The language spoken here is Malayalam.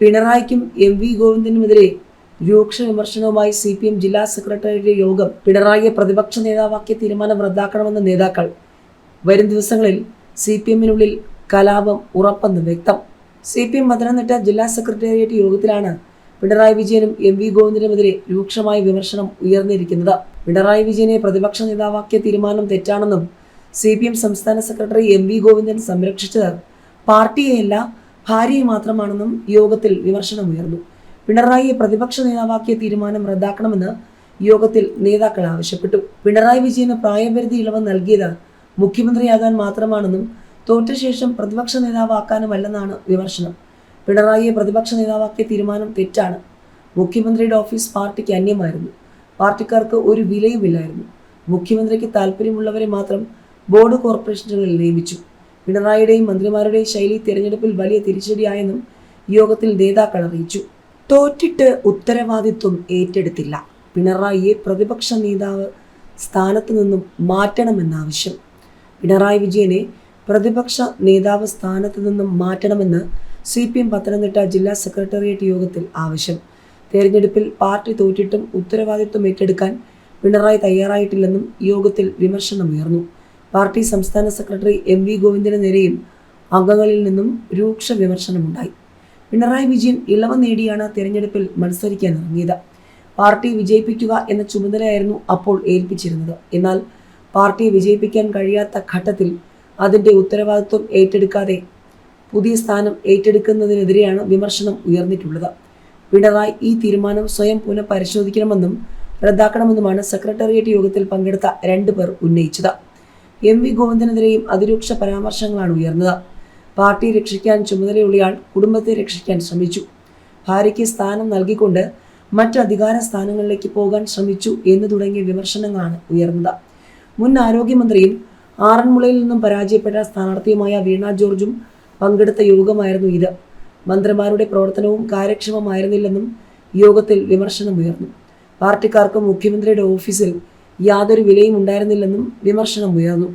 പിണറായിക്കും എം.വി. ഗോവിന്ദനുമെതിരെ രൂക്ഷ വിമർശനവുമായി CPM ജില്ലാ സെക്രട്ടേറിയറ്റ് യോഗം. പിണറായിയെ പ്രതിപക്ഷ നേതാവാക്കിയ തീരുമാനം റദ്ദാക്കണമെന്ന നേതാക്കൾ. വരും ദിവസങ്ങളിൽ CPM-നുള്ളിൽ കലാപം ഉറപ്പെന്ന് വ്യക്തം. CPM പത്തനംതിട്ട ജില്ലാ സെക്രട്ടേറിയറ്റ് യോഗത്തിലാണ് പിണറായി വിജയനും എം.വി. ഗോവിന്ദനുമെതിരെ രൂക്ഷമായ വിമർശനം ഉയർന്നിരിക്കുന്നത്. പിണറായി വിജയനെ പ്രതിപക്ഷ നേതാവാക്കിയ തീരുമാനം തെറ്റാണെന്നും CPM സംസ്ഥാന സെക്രട്ടറി എം.വി. ഗോവിന്ദൻ സംരക്ഷിച്ചത് പാർട്ടിയെയല്ല ഭാര്യയെ മാത്രമാണെന്നും യോഗത്തിൽ വിമർശനമുയർന്നു. പിണറായിയെ പ്രതിപക്ഷ നേതാവാക്കിയ തീരുമാനം റദ്ദാക്കണമെന്ന് യോഗത്തിൽ നേതാക്കൾ ആവശ്യപ്പെട്ടു. പിണറായി വിജയന് പ്രായപരിധി ഇളവ് നൽകിയത് മുഖ്യമന്ത്രിയാകാൻ മാത്രമാണെന്നും തോറ്റ ശേഷം പ്രതിപക്ഷ നേതാവാക്കാനുമല്ലെന്നാണ് വിമർശനം. പിണറായിയെ പ്രതിപക്ഷ നേതാവാക്കിയ തീരുമാനം തെറ്റാണ്. മുഖ്യമന്ത്രിയുടെ ഓഫീസ് പാർട്ടിക്ക് അന്യമായിരുന്നു. പാർട്ടിക്കാർക്ക് ഒരു വിലയുമില്ലായിരുന്നു. മുഖ്യമന്ത്രിക്ക് താല്പര്യമുള്ളവരെ മാത്രം ബോർഡ് കോർപ്പറേഷനുകളിൽ നിയമിച്ചു. പിണറായിയുടെയും മന്ത്രിമാരുടെയും ശൈലി തിരഞ്ഞെടുപ്പിൽ വലിയ തിരിച്ചടിയായെന്നും യോഗത്തിൽ നേതാക്കൾ അറിയിച്ചു. തോറ്റിട്ട് ഉത്തരവാദിത്വം ഏറ്റെടുത്തില്ല. പിണറായിയെ പ്രതിപക്ഷ നേതാവ് സ്ഥാനത്ത് നിന്നും മാറ്റണമെന്നാവശ്യം. പിണറായി വിജയനെ പ്രതിപക്ഷ നേതാവ് സ്ഥാനത്ത് നിന്നും മാറ്റണമെന്ന് CPM പത്തനംതിട്ട ജില്ലാ സെക്രട്ടേറിയറ്റ് യോഗത്തിൽ ആവശ്യം. തെരഞ്ഞെടുപ്പിൽ പാർട്ടി തോറ്റിട്ടും ഉത്തരവാദിത്വം ഏറ്റെടുക്കാൻ പിണറായി തയ്യാറായിട്ടില്ലെന്നും യോഗത്തിൽ വിമർശനമുയർന്നു. പാർട്ടി സംസ്ഥാന സെക്രട്ടറി എം.വി. ഗോവിന്ദന് നേരെയും അംഗങ്ങളിൽ നിന്നും രൂക്ഷ വിമർശനമുണ്ടായി. പിണറായി വിജയൻ ഇളവ് നേടിയാണ് തെരഞ്ഞെടുപ്പിൽ മത്സരിക്കാൻ ഇറങ്ങിയത്. പാർട്ടി വിജയിപ്പിക്കുക എന്ന ചുമതലയായിരുന്നു അപ്പോൾ ഏൽപ്പിച്ചിരുന്നത്. എന്നാൽ പാർട്ടിയെ വിജയിപ്പിക്കാൻ കഴിയാത്ത ഘട്ടത്തിൽ അതിൻ്റെ ഉത്തരവാദിത്വം ഏറ്റെടുക്കാതെ പുതിയ സ്ഥാനം ഏറ്റെടുക്കുന്നതിനെതിരെയാണ് വിമർശനം ഉയർന്നിട്ടുള്ളത്. പിണറായി ഈ തീരുമാനം സ്വയം പുനഃപരിശോധിക്കണമെന്നും റദ്ദാക്കണമെന്നുമാണ് സെക്രട്ടേറിയറ്റ് യോഗത്തിൽ പങ്കെടുത്ത 2 പേർ ഉന്നയിച്ചത്. എം.വി. ഗോവിന്ദനെതിരെയും അതിരൂക്ഷ പരാമർശങ്ങളാണ് ഉയർന്നത്. പാർട്ടിയെ രക്ഷിക്കാൻ ചുമതലയുള്ളയാൾ കുടുംബത്തെ രക്ഷിക്കാൻ ശ്രമിച്ചു. ഭാര്യയ്ക്ക് സ്ഥാനം നൽകിക്കൊണ്ട് മറ്റ് അധികാര സ്ഥാനങ്ങളിലേക്ക് പോകാൻ ശ്രമിച്ചു എന്ന് തുടങ്ങിയ വിമർശനങ്ങളാണ് ഉയർന്നത്. മുൻ ആരോഗ്യമന്ത്രിയും ആറന്മുളയിൽ നിന്നും പരാജയപ്പെട്ട സ്ഥാനാർത്ഥിയുമായ വീണ ജോർജും പങ്കെടുത്ത യോഗമായിരുന്നു ഇത്. മന്ത്രിമാരുടെ പ്രവർത്തനവും കാര്യക്ഷമമായിരുന്നില്ലെന്നും യോഗത്തിൽ വിമർശനമുയർന്നു. പാർട്ടിക്കാർക്ക് മുഖ്യമന്ത്രിയുടെ ഓഫീസിൽ യാതൊരു വിലയും ഉണ്ടായിരുന്നില്ലെന്നും വിമർശനമുയർന്നു.